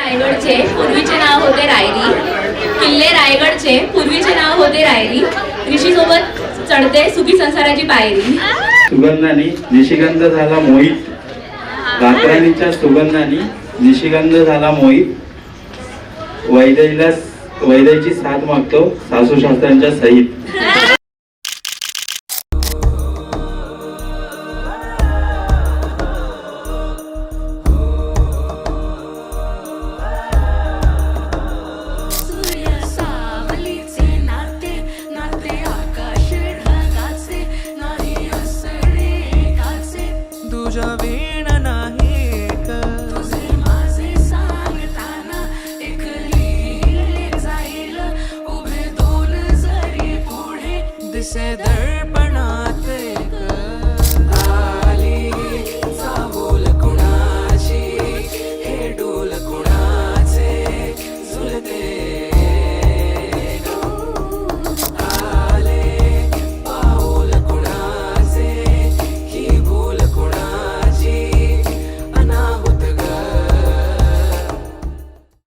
रायगडचे पूर्वीचे नाव होते रायरी. किल्ले रायगडचे पूर्वीचे नाव होते रायरी. ऋषी सोबत चढते सुखी संसाराची पायरी. सुगंधाने निशिगंध झाला मोहित. रातराणीच्या सुगंधाने निशिगंध झाला मोहित. वैद्याची साथ मागतो सासू सासऱ्यांच्या सहित.